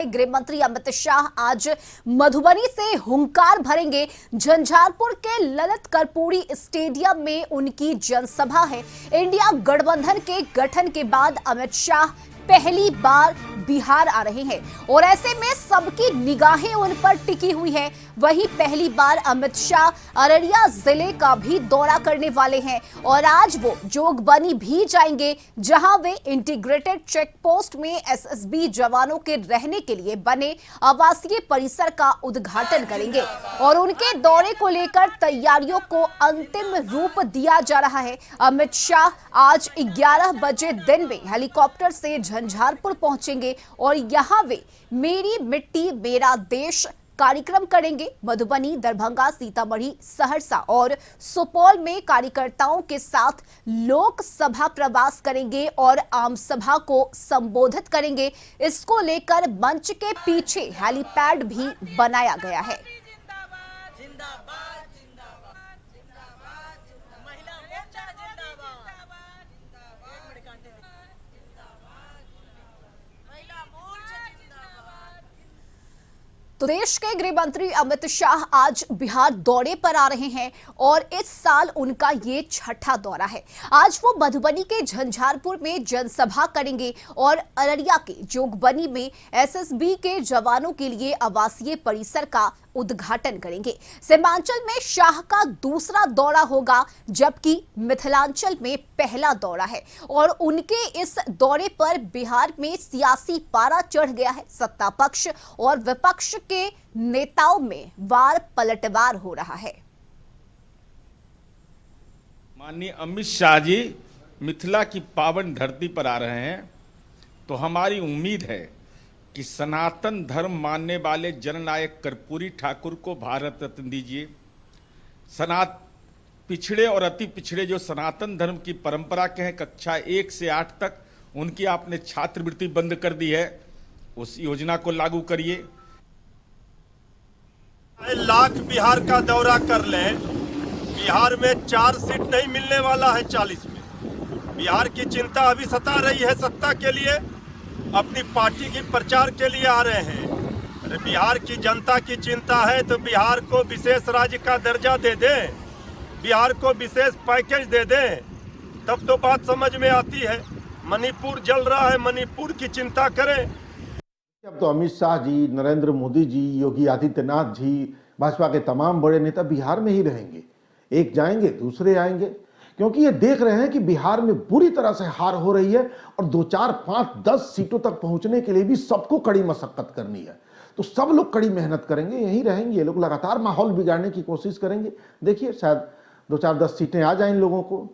गृह मंत्री अमित शाह आज मधुबनी से हुंकार भरेंगे। झंझारपुर के ललित कर्पूरी स्टेडियम में उनकी जनसभा है। इंडिया गठबंधन के गठन के बाद अमित शाह पहली बार बिहार आ रहे हैं और ऐसे में सबकी निगाहें उन पर टिकी हुई है। वहीं पहली बार अमित शाह अररिया जिले का भी दौरा करने वाले हैं और आज वो जोगबनी भी जाएंगे, जहां वे इंटीग्रेटेड चेक पोस्ट में एसएसबी जवानों के रहने के लिए बने आवासीय परिसर का उद्घाटन करेंगे और उनके दौरे को लेकर तैयारियों को अंतिम रूप दिया जा रहा है। अमित शाह आज 11 बजे दिन में हेलीकॉप्टर से झंझारपुर पहुंचेंगे और यहां वे मेरी मिट्टी मेरा देश कार्यक्रम करेंगे। मधुबनी, दरभंगा, सीतामढ़ी, सहरसा और सुपौल में कार्यकर्ताओं के साथ लोकसभा प्रवास करेंगे और आम सभा को संबोधित करेंगे। इसको लेकर मंच के पीछे हेलीपैड भी बनाया गया है। तो देश के गृह मंत्री अमित शाह आज बिहार दौरे पर आ रहे हैं और इस साल उनका ये छठा दौरा है। आज वो मधुबनी के झंझारपुर में जनसभा करेंगे और अररिया के जोगबनी में एसएसबी के जवानों के लिए आवासीय परिसर का उद्घाटन करेंगे। सीमांचल में शाह का दूसरा दौरा होगा, जबकि मिथिलांचल में पहला दौरा है और उनके इस दौरे पर बिहार में सियासी पारा चढ़ गया है। सत्ता पक्ष और विपक्ष के नेताओं में वार पलटवार हो रहा है। माननीय अमित शाह जी मिथिला की पावन धरती पर आ रहे हैं, तो हमारी उम्मीद है कि सनातन धर्म मानने वाले जननायक कर्पूरी ठाकुर को भारत रत्न दीजिए। पिछड़े और अति पिछड़े जो सनातन धर्म की परंपरा के हैं, कक्षा 1 से 8 तक उनकी आपने छात्रवृत्ति बंद कर दी है, उस योजना को लागू करिए। लाख बिहार का दौरा कर लें, बिहार में 4 सीट नहीं मिलने वाला है 40 में। बिहार की चिंता अभी सता रही है, सत्ता के लिए, अपनी पार्टी की प्रचार के लिए आ रहे हैं। अरे बिहार की जनता की चिंता है तो बिहार को विशेष राज्य का दर्जा दे दें, बिहार को विशेष पैकेज दे दें, तब तो बात समझ में आती है। मणिपुर जल रहा है, मणिपुर की चिंता करें। अब तो अमित शाह जी, नरेंद्र मोदी जी, योगी आदित्यनाथ जी, भाजपा के तमाम बड़े नेता बिहार में ही रहेंगे। एक जाएंगे दूसरे आएंगे, क्योंकि ये देख रहे हैं कि बिहार में बुरी तरह से हार हो रही है और 2, 4, 5, 10 सीटों तक पहुंचने के लिए भी सबको कड़ी मशक्कत करनी है। तो सब लोग कड़ी मेहनत करेंगे, यहीं रहेंगे। ये लोग लगातार माहौल बिगाड़ने की कोशिश करेंगे। देखिए, शायद 2, 4, 10 सीटें आ जाएं इन लोगों को।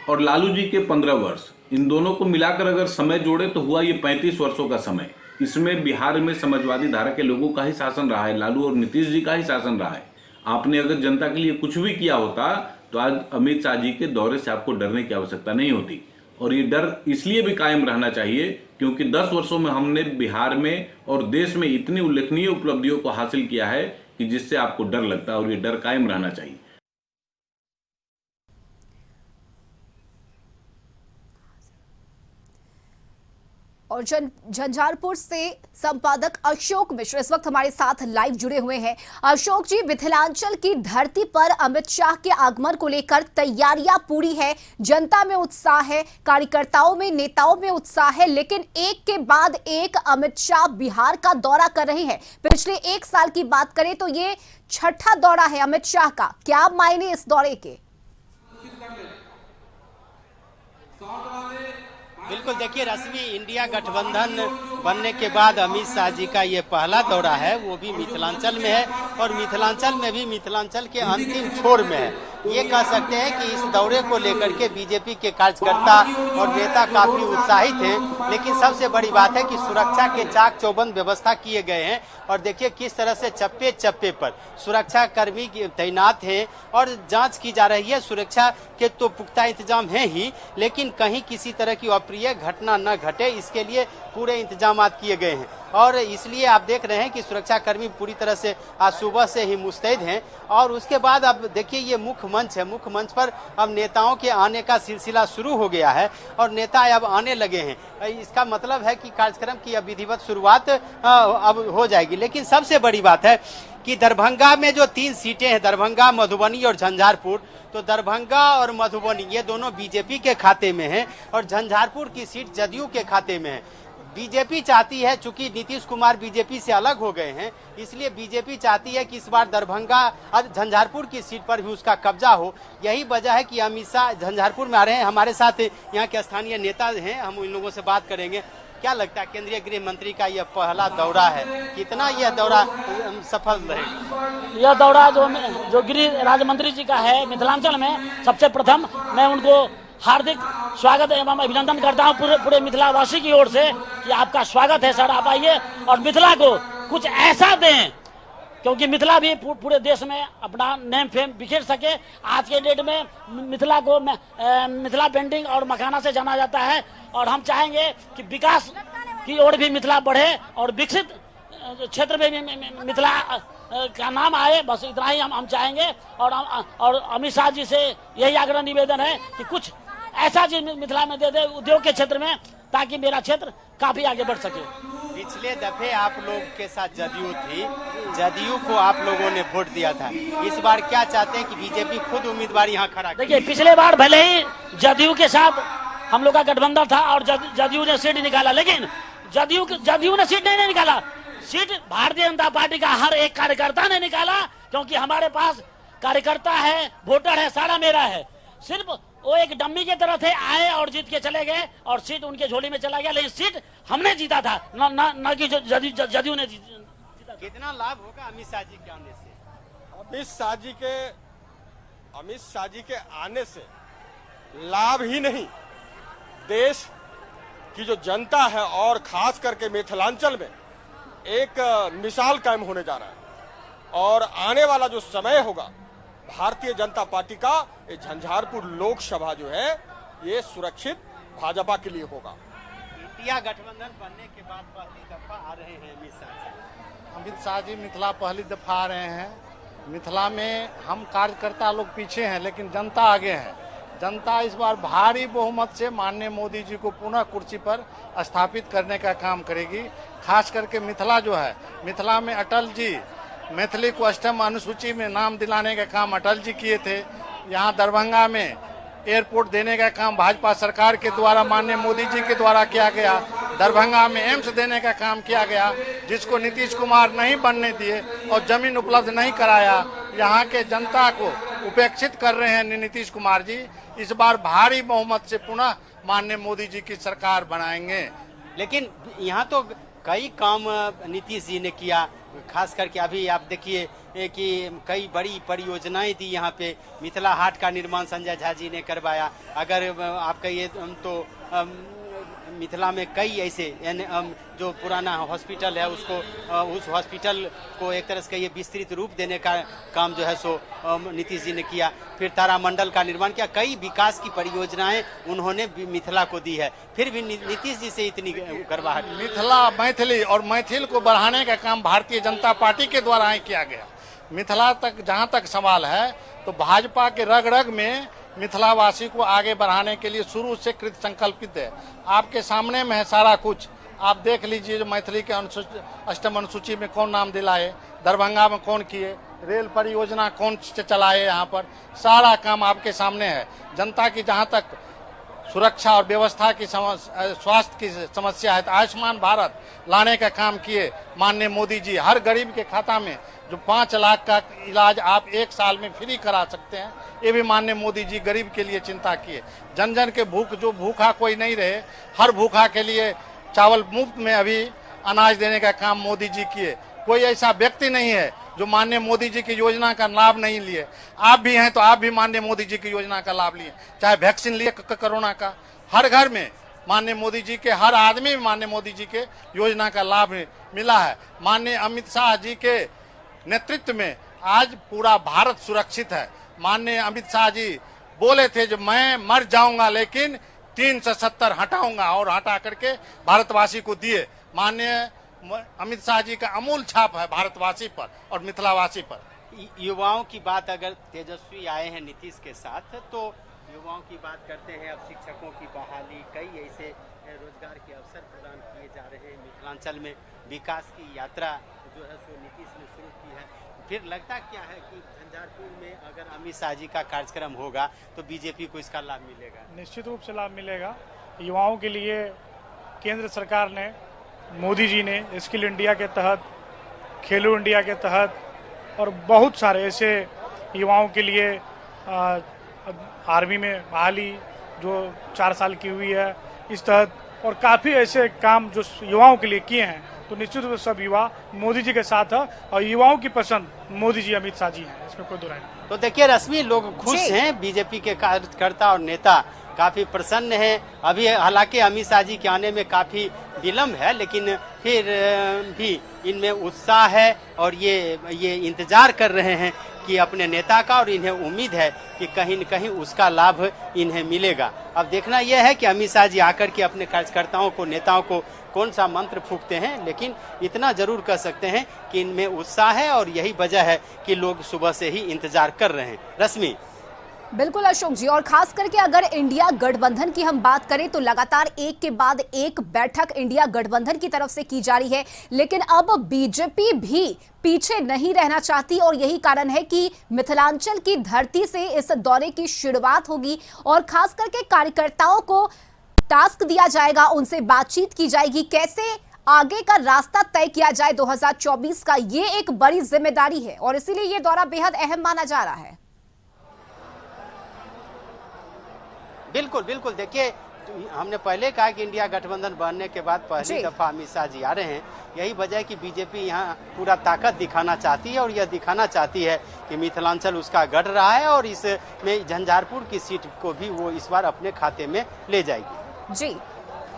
और लालू जी के 15 वर्ष, इन दोनों को मिलाकर अगर समय जोड़े तो हुआ ये 35 वर्षों का समय। इसमें बिहार में समाजवादी धारा के लोगों का ही शासन रहा है, लालू और नीतीश जी का ही शासन रहा है। आपने अगर जनता के लिए कुछ भी किया होता तो आज अमित शाह जी के दौरे से आपको डरने की आवश्यकता नहीं होती। और ये डर इसलिए भी कायम रहना चाहिए क्योंकि 10 वर्षों में हमने बिहार में और देश में इतनी उल्लेखनीय उपलब्धियों को हासिल किया है कि जिससे आपको डर लगता है, और ये डर कायम रहना चाहिए। और झंझारपुर से संपादक अशोक मिश्र इस वक्त हमारे साथ लाइव जुड़े हुए हैं। अशोक जी, मिथिलांचल की धरती पर अमित शाह के आगमन को लेकर तैयारियां पूरी है, जनता में उत्साह है, कार्यकर्ताओं में, नेताओं में उत्साह है, लेकिन एक के बाद एक अमित शाह बिहार का दौरा कर रहे हैं। पिछले 1 साल की बात करें तो ये छठा दौरा है अमित शाह का। क्या मायने इस दौरे के? बिल्कुल, देखिए, रश्मि, इंडिया गठबंधन बनने के बाद अमित शाह जी का ये पहला दौरा है, वो भी मिथिलांचल में है और मिथिलांचल में भी मिथिलांचल के अंतिम छोर में है। ये कह सकते हैं कि इस दौरे को लेकर के बीजेपी के कार्यकर्ता और नेता काफी उत्साहित हैं, लेकिन सबसे बड़ी बात है कि सुरक्षा के चाक चौबंद व्यवस्था किए गए हैं और देखिए किस तरह से चप्पे चप्पे पर सुरक्षा कर्मी तैनात हैं और जांच की जा रही है। सुरक्षा के तो पुख्ता इंतजाम हैं ही, लेकिन कहीं किसी तरह की अप्रिय घटना न घटे, इसके लिए पूरे इंतजाम किए गए हैं। और इसलिए आप देख रहे हैं कि सुरक्षाकर्मी पूरी तरह से आज सुबह से ही मुस्तैद हैं। और उसके बाद अब देखिए ये मुख्य मंच है, मुख्य मंच पर अब नेताओं के आने का सिलसिला शुरू हो गया है और नेता अब आने लगे हैं। इसका मतलब है कि कार्यक्रम की अब विधिवत शुरुआत अब हो जाएगी। लेकिन सबसे बड़ी बात है कि दरभंगा में जो 3 सीटें हैं, दरभंगा, मधुबनी और झंझारपुर, तो दरभंगा और मधुबनी ये दोनों बीजेपी के खाते में हैं और झंझारपुर की सीट जदयू के खाते में है। बीजेपी चाहती है, चूंकि नीतीश कुमार बीजेपी से अलग हो गए हैं, इसलिए बीजेपी चाहती है कि इस बार दरभंगा और झंझारपुर की सीट पर भी उसका कब्जा हो। यही वजह है कि अमित शाह झंझारपुर में आ रहे हैं। हमारे साथ यहाँ के स्थानीय नेता हैं, हम इन लोगों से बात करेंगे। क्या लगता है केंद्रीय गृह मंत्री का यह पहला दौरा है, कितना यह दौरा सफल रहेगा? यह दौरा जो गृह राज्य मंत्री जी का है मिथिलांचल में, सबसे प्रथम मैं उनको हार्दिक स्वागत एवं अभिनंदन करता हूं पूरे मिथिलावासी की ओर से कि आपका स्वागत है सर, आप आइए और मिथिला को कुछ ऐसा दें, क्योंकि मिथिला भी पूरे देश में अपना नेम फेम बिखेर सके। आज के डेट में मिथिला को मिथिला पेंटिंग और मखाना से जाना जाता है और हम चाहेंगे कि विकास की ओर भी मिथिला बढ़े और विकसित क्षेत्र में भी मिथिला का नाम आए। बस इतना ही हम चाहेंगे। और अमित शाह जी से यही आग्रह निवेदन है कि कुछ ऐसा चीज मिथिला में दे दे उद्योग के क्षेत्र में, ताकि मेरा क्षेत्र काफी आगे बढ़ सके। पिछले दफे आप लोग के साथ जदयू थी, जदयू को आप लोगों ने वोट दिया था। इस बार क्या चाहते हैं कि बीजेपी खुद उम्मीदवार यहाँ खड़ा? देखिए, पिछले बार भले ही जदयू के साथ हम लोग का गठबंधन था और जदयू ने सीट निकाला, लेकिन जदयू ने सीट नहीं निकाला, सीट भारतीय जनता पार्टी का हर एक कार्यकर्ता ने निकाला। क्योंकि हमारे पास कार्यकर्ता है, वोटर है, सारा मेरा है। सिर्फ वो एक डम्मी की तरह थे, आए और जीत के चले गए और सीट उनके झोली में चला गया, लेकिन सीट हमने जीता था, न कि जदयू ने जीता। कितना लाभ होगा अमित शाह जी के आने से? अमित शाह जी के आने से लाभ ही नहीं, देश की जो जनता है और खास करके मिथिलांचल में एक मिसाल कायम होने जा रहा है। और आने वाला जो समय होगा भारतीय जनता पार्टी का, ये झंझारपुर लोकसभा जो है ये सुरक्षित भाजपा के लिए होगा। इंडिया गठबंधन बनने के बाद पहली दफा आ रहे हैं अमित शाह जी। अमित शाह जी मिथिला पहली दफा आ रहे हैं। मिथिला में हम कार्यकर्ता लोग पीछे हैं, लेकिन जनता आगे है। जनता इस बार भारी बहुमत से माननीय मोदी जी को पुनः कुर्सी पर स्थापित करने का काम करेगी। खास करके मिथिला जो है, मिथिला में अटल जी मैथिली को 8वीं अनुसूची में नाम दिलाने का काम अटल जी किए थे। यहाँ दरभंगा में एयरपोर्ट देने का काम भाजपा सरकार के द्वारा माननीय मोदी जी के द्वारा किया गया। दरभंगा में एम्स देने का काम किया गया, जिसको नीतीश कुमार नहीं बनने दिए और जमीन उपलब्ध नहीं कराया। यहाँ के जनता को उपेक्षित कर रहे हैं नीतीश कुमार जी। इस बार भारी बहुमत से पुनः माननीय मोदी जी की सरकार बनाएंगे। लेकिन यहाँ तो कई काम नीतीश जी ने किया, खास करके अभी आप देखिए कि कई बड़ी परियोजनाएं थी यहाँ पे। मिथिला हाट का निर्माण संजय झा जी ने करवाया। अगर आप कहिए तो मिथिला में कई ऐसे जो पुराना हॉस्पिटल है उसको, उस हॉस्पिटल को एक तरह से कहिए विस्तृत रूप देने का काम जो है सो नीतीश जी ने किया। फिर तारामंडल का निर्माण किया। कई विकास की परियोजनाएं उन्होंने मिथिला को दी है। फिर भी नीतीश जी से इतनी करवाहट। मिथिला, मैथिली और मैथिल को बढ़ाने का काम भारतीय जनता पार्टी के द्वारा ही किया गया। मिथिला तक जहां तक सवाल है तो भाजपा के रग रग में मिथिलावासी को आगे बढ़ाने के लिए शुरू से कृत संकल्पित है। आपके सामने में है सारा कुछ। आप देख लीजिए जो मैथिली के 8वीं अनुसूची में कौन नाम दिलाए, दरभंगा में कौन किए, रेल परियोजना कौन चलाए, यहाँ पर सारा काम आपके सामने है। जनता की जहाँ तक सुरक्षा और व्यवस्था की स्वास्थ्य की समस्या है तो आयुष्मान भारत लाने का काम किए माननीय मोदी जी। हर गरीब के खाता में जो 5 लाख का इलाज आप 1 साल में फ्री करा सकते हैं, ये भी माननीय मोदी जी गरीब के लिए चिंता किए। जन जन के जो भूखा कोई नहीं रहे, हर भूखा के लिए चावल मुफ्त में अभी अनाज देने का काम मोदी जी किए। कोई ऐसा व्यक्ति नहीं है जो माननीय मोदी जी की योजना का लाभ नहीं लिए। आप भी हैं तो आप भी माननीय मोदी जी की योजना का लाभ लिए। चाहे वैक्सीन लिए कोरोना का, हर घर में माननीय मोदी जी के, हर आदमी में माननीय मोदी जी के योजना का लाभ मिला है। माननीय अमित शाह जी के नेतृत्व में आज पूरा भारत सुरक्षित है। माननीय अमित शाह जी बोले थे जो मैं मर जाऊंगा लेकिन 370 हटाऊंगा, और हटा करके भारतवासी को दिए। माननीय अमित शाह जी का अमूल छाप है भारतवासी पर और मिथिलावासी पर। युवाओं की बात अगर तेजस्वी आए हैं नीतीश के साथ, तो युवाओं की बात करते हैं। अब शिक्षकों की बहाली, कई ऐसे रोजगार के अवसर प्रदान किए जा रहे हैं। मिथिलांचल में विकास की यात्रा जो है सो नीतीश ने शुरू की है। फिर लगता क्या है कि झंझारपुर में अगर अमित शाह जी का कार्यक्रम होगा तो बीजेपी को इसका लाभ मिलेगा? निश्चित रूप से लाभ मिलेगा। युवाओं के लिए केंद्र सरकार ने, मोदी जी ने स्किल इंडिया के तहत, खेलो इंडिया के तहत और बहुत सारे ऐसे युवाओं के लिए आर्मी में बहाली जो 4 साल की हुई है इस तहत, और काफ़ी ऐसे काम जो युवाओं के लिए किए हैं। तो निश्चित रूप से सब युवा मोदी जी के साथ है और युवाओं की पसंद मोदी जी, अमित शाह जी हैं, इसमें कोई दो राय नहीं। तो देखिए रश्मि, लोग खुश हैं, बीजेपी के कार्यकर्ता और नेता काफी प्रसन्न हैं। अभी हालांकि अमित शाह जी के आने में काफी विलम्ब है, लेकिन फिर भी इनमें उत्साह है और ये इंतजार कर रहे हैं कि अपने नेता का, और इन्हें उम्मीद है कि कहीं न कहीं उसका लाभ इन्हें मिलेगा। अब देखना यह है कि अमित शाह जी आकर के अपने कार्यकर्ताओं को, नेताओं को कौन सा मंत्र फूंकते हैं, लेकिन इतना जरूर कह सकते हैं कि इनमें उत्साह है और यही वजह है कि लोग सुबह से ही इंतजार कर रहे हैं। रश्मि। बिल्कुल अशोक जी, और खास करके अगर इंडिया गठबंधन की हम बात करें तो लगातार एक के बाद एक बैठक इंडिया गठबंधन की तरफ से की जा रही है, लेकिन अब बीजेपी भी पीछे नहीं रहना चाहती और यही कारण है कि मिथिलांचल की धरती से इस दौरे की शुरुआत होगी और खास करके कार्यकर्ताओं को टास्क दिया जाएगा, उनसे बातचीत की जाएगी, कैसे आगे का रास्ता तय किया जाए 2024 का। ये एक बड़ी जिम्मेदारी है और इसीलिए ये दौरा बेहद अहम माना जा रहा है। बिल्कुल बिल्कुल, देखिए हमने पहले कहा कि इंडिया गठबंधन बनने के बाद पहली दफा अमित शाह जी आ रहे हैं। यही वजह है कि बीजेपी यहाँ पूरा ताकत दिखाना चाहती है और यह दिखाना चाहती है कि मिथिलांचल उसका गढ़ रहा है और इसमें झंझारपुर की सीट को भी वो इस बार अपने खाते में ले जाएगी। जी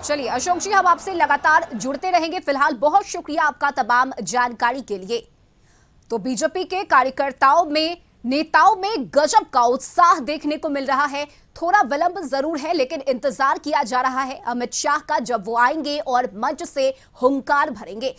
चलिए अशोक जी, हम आपसे लगातार जुड़ते रहेंगे। फिलहाल बहुत शुक्रिया आपका तमाम जानकारी के लिए। तो बीजेपी के कार्यकर्ताओं में, नेताओं में गजब का उत्साह देखने को मिल रहा है। थोड़ा विलंब जरूर है लेकिन इंतजार किया जा रहा है अमित शाह का, जब वो आएंगे और मंच से हुंकार भरेंगे।